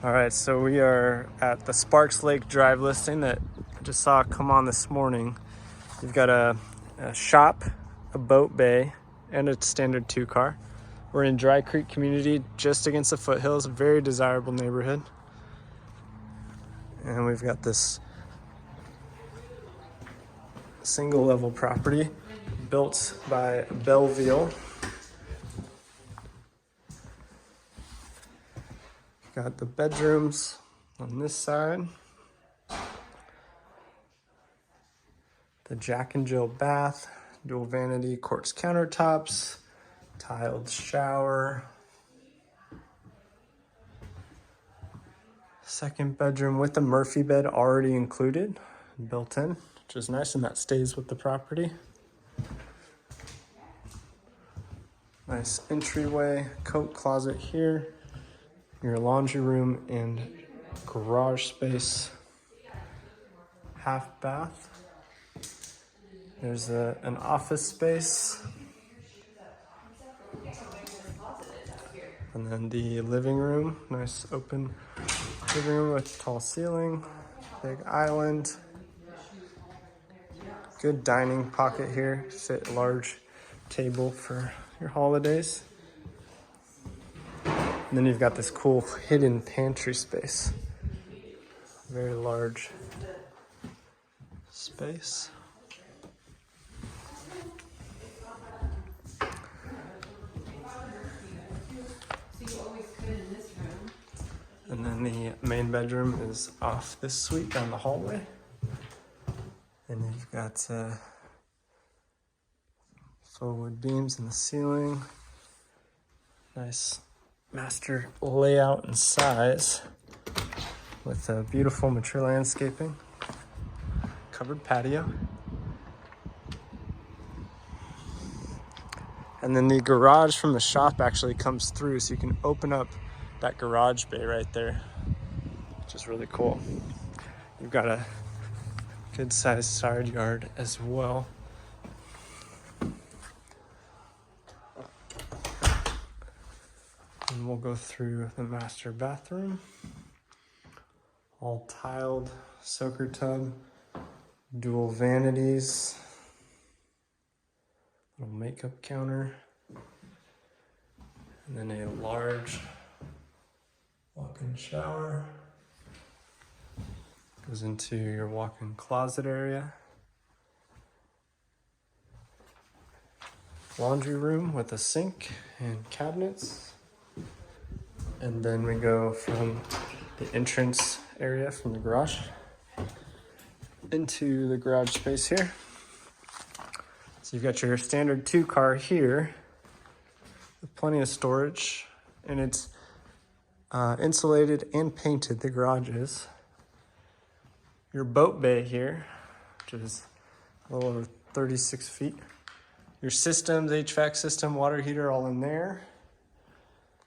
All right, so we are at the Sparks Lake Drive listing that I just saw come on this morning. You've got a shop, a boat bay, and a standard 2-car. We're in Dry Creek community, just against the foothills, a very desirable neighborhood. And we've got this single level property built by Belleville. Got the bedrooms on this side. The Jack and Jill bath, dual vanity quartz countertops, tiled shower. Second bedroom with a Murphy bed already included, built in, which is nice, and that stays with the property. Nice entryway, coat closet here, your laundry room and garage space, half bath. There's an office space. And then the living room, nice open living room with tall ceiling, big island. Good dining pocket here, fit a large table for your holidays. And then you've got this cool hidden pantry space. Very large space. And then the main bedroom is off this suite down the hallway. And you've got faux wood beams in the ceiling. Nice master layout and size with a beautiful mature landscaping. Covered patio. And then the garage from the shop actually comes through, so you can open up that garage bay right there, which is really cool. You've got a good sized side yard as well. And we'll go through the master bathroom. All tiled soaker tub, dual vanities, little makeup counter, and then a large walk-in shower. Goes into your walk-in closet area. Laundry room with a sink and cabinets. And then we go from the entrance area from the garage into the garage space here. So you've got your standard 2-car here with plenty of storage, and it's insulated and painted, the garage is. Your boat bay here, which is a little over 36 feet. Your systems, HVAC system, water heater, all in there.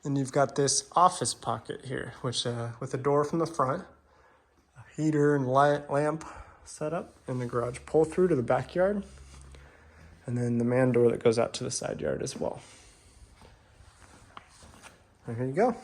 Then you've got this office pocket here, which with a door from the front, a heater and light lamp setup in the garage, pull through to the backyard, and then the man door that goes out to the side yard as well. And here you go.